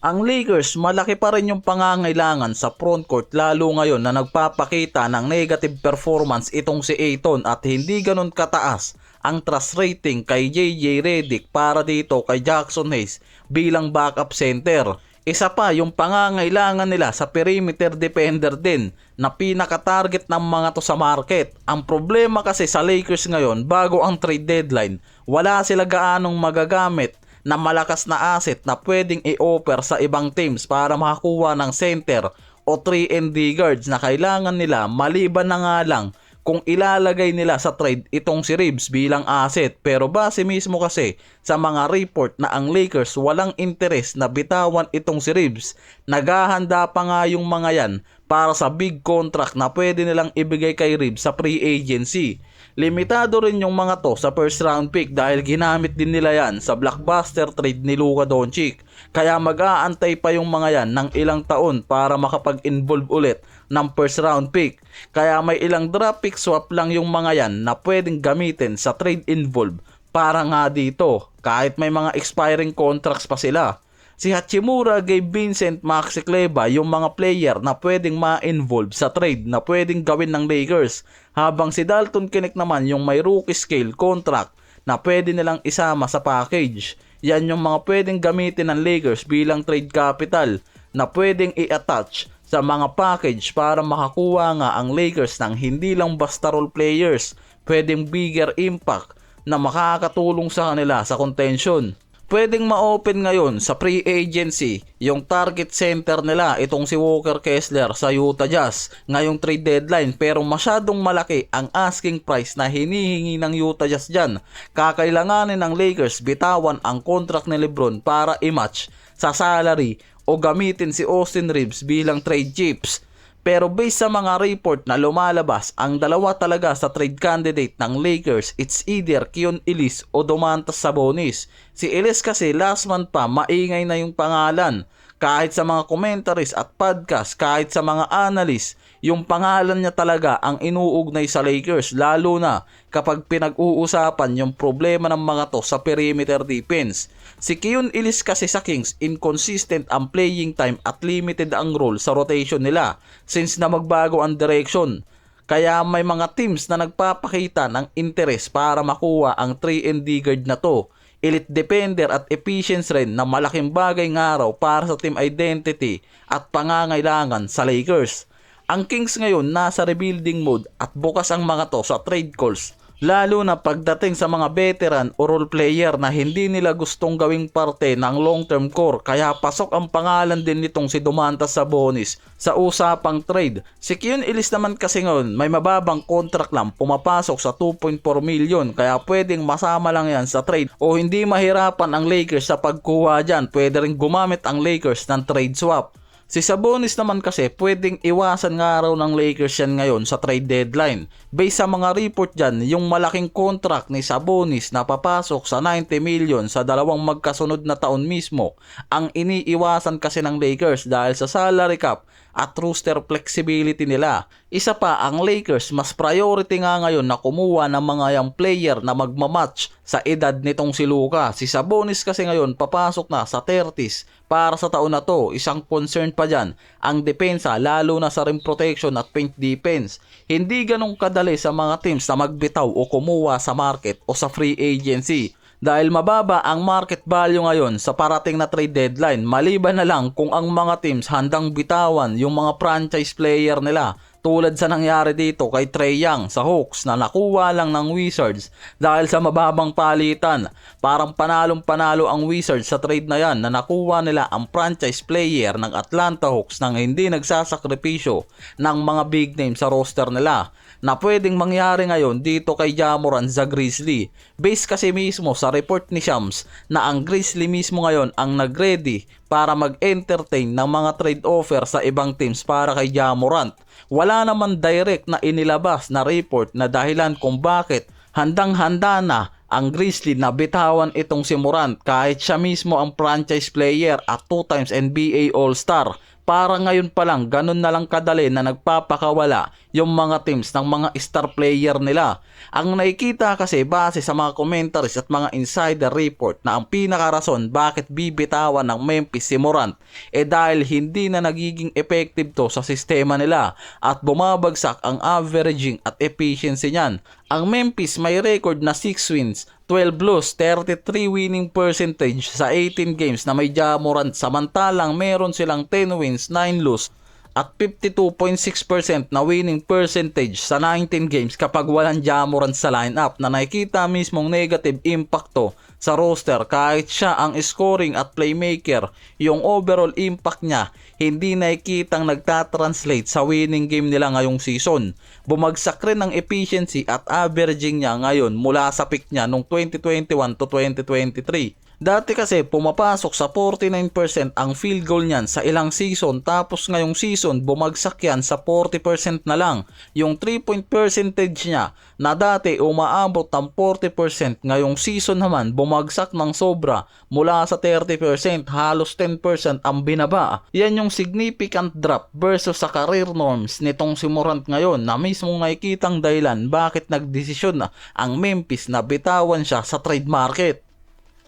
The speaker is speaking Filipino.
Ang Lakers malaki pa rin yung pangangailangan sa frontcourt lalo ngayon na nagpapakita ng negative performance itong si Ayton at hindi ganun kataas ang trust rating kay JJ Redick para dito kay Jackson Hayes bilang backup center. Isa pa yung pangangailangan nila sa perimeter defender din na pinaka-target ng mga to sa market. Ang problema kasi sa Lakers ngayon bago ang trade deadline, wala sila gaanong magagamit na malakas na asset na pwedeng i-offer sa ibang teams para makakuha ng center o 3-and-D guards na kailangan nila maliban na nga lang kung ilalagay nila sa trade itong si Reeves bilang asset. Pero base mismo kasi sa mga report na ang Lakers walang interes na bitawan itong si Reeves, naghahanda pa nga yung mga yan para sa big contract na pwede nilang ibigay kay Reeves sa free agency. Limitado rin yung mga to sa first round pick dahil ginamit din nila yan sa blockbuster trade ni Luka Doncic. Kaya mag-aantay pa yung mga yan ng ilang taon para makapag-involve ulit ng first round pick. Kaya may ilang draft pick swap lang yung mga yan na pwedeng gamitin sa trade involve para nga dito kahit may mga expiring contracts pa sila. Si Hachimura, Gabe Vincent, Maxi Kleber yung mga player na pwedeng ma-involve sa trade na pwedeng gawin ng Lakers. Habang si Dalton Knecht naman yung may rookie scale contract na pwede nilang isama sa package. Yan yung mga pwedeng gamitin ng Lakers bilang trade capital na pwedeng i-attach sa mga package para makakuha nga ang Lakers ng hindi lang basta role players, pwedeng bigger impact na makakatulong sa kanila sa contention. Pwedeng ma-open ngayon sa free agency yung target center nila itong si Walker Kessler sa Utah Jazz ngayong trade deadline, pero masyadong malaki ang asking price na hinihingi ng Utah Jazz dyan. Kakailanganin ng Lakers bitawan ang contract ni LeBron para i-match sa salary o gamitin si Austin Reeves bilang trade chips. Pero based sa mga report na lumalabas, ang dalawa talaga sa trade candidate ng Lakers, it's either Keon Ellis o Domantas Sabonis. Si Ellis kasi last month pa maingay na yung pangalan. Kahit sa mga commentaries at podcast, kahit sa mga analyst, yung pangalan niya talaga ang inuugnay sa Lakers, lalo na kapag pinag-uusapan yung problema ng mga to sa perimeter defense. Si Keon Ellis kasi sa Kings, inconsistent ang playing time at limited ang role sa rotation nila since na magbago ang direction. Kaya may mga teams na nagpapakita ng interes para makuha ang 3-and-D guard na to. Elite defender at efficiency rin na malaking bagay nga raw para sa team identity at pangangailangan sa Lakers. Ang Kings ngayon nasa rebuilding mode at bukas ang mga to sa trade calls, lalo na pagdating sa mga veteran o role player na hindi nila gustong gawing parte ng long-term core, kaya pasok ang pangalan din nitong si Domantas Sabonis sa usapang trade. Si Keon Ellis naman kasi ngayon may mababang contract lang, pumapasok sa 2.4 million, kaya pwedeng masama lang yan sa trade o hindi mahirapan ang Lakers sa pagkuha dyan. Pwede rin gumamit ang Lakers ng trade swap. Si Sabonis naman kasi pwedeng iwasan nga raw ng Lakers yan ngayon sa trade deadline. Based sa mga report dyan, yung malaking contract ni Sabonis na papasok sa 90 million sa dalawang magkasunod na taon mismo, ang iniiwasan kasi ng Lakers dahil sa salary cap at roster flexibility nila. Isa pa, ang Lakers mas priority nga ngayon na kumuha ng mga young player na magmamatch sa edad nitong si Luka. Si Sabonis kasi ngayon papasok na sa 30s para sa taon na to. Isang concern pa dyan ang depensa, lalo na sa rim protection at paint defense. Hindi ganong kadali sa mga teams na magbitaw o kumuha sa market o sa free agency dahil mababa ang market value ngayon sa parating na trade deadline, maliban na lang kung ang mga teams handang bitawan yung mga franchise player nila, tulad sa nangyari dito kay Trae Young sa Hawks na nakuha lang ng Wizards dahil sa mababang palitan. Parang panalong-panalo ang Wizards sa trade na yan na nakuha nila ang franchise player ng Atlanta Hawks nang hindi nagsasakripisyo ng mga big name sa roster nila, na pwedeng mangyari ngayon dito kay Ja Morant sa Grizzly. Base kasi mismo sa report ni Shams na ang Grizzly mismo ngayon ang nag-ready para mag-entertain ng mga trade offer sa ibang teams para kay Ja Morant. Wala naman direct na inilabas na report na dahilan kung bakit handang-handa na ang Grizzly na bitawan itong si Morant kahit siya mismo ang franchise player at 2 times NBA All-Star. para ngayon pa lang ganun na lang kadali na nagpapakawala yung mga teams ng mga star player nila. Ang nakikita kasi base sa mga commentaries at mga insider report na ang pinakarason bakit bibitawan ng Memphis si Morant dahil hindi na nagiging effective to sa sistema nila at bumabagsak ang averaging at efficiency niyan. Ang Memphis may record na 6 wins, 12 losses, 33 winning percentage sa 18 games na may Ja Morant, samantalang meron silang 10 wins, 9 losses at 52.6% na winning percentage sa 19 games kapag walang Ja Morant sa lineup, na nakikita mismong negative impact to sa roster. Kahit siya ang scoring at playmaker, yung overall impact niya hindi nakikitang nagtatranslate sa winning game nila ngayong season. Bumagsak rin ang efficiency at averaging niya ngayon mula sa peak niya noong 2021 to 2023. Dati kasi pumapasok sa 49% ang field goal niyan sa ilang season, tapos ngayong season bumagsak yan sa 40% na lang. Yung 3-point percentage niya na dati umaabot ng 40%, ngayong season naman bumagsak ng sobra mula sa 30%, halos 10% ang binaba. Yan yung significant drop versus sa career norms nitong si Morant ngayon, na mismong nakikitang dahilan bakit nagdesisyon na ang Memphis na bitawan siya sa trade market.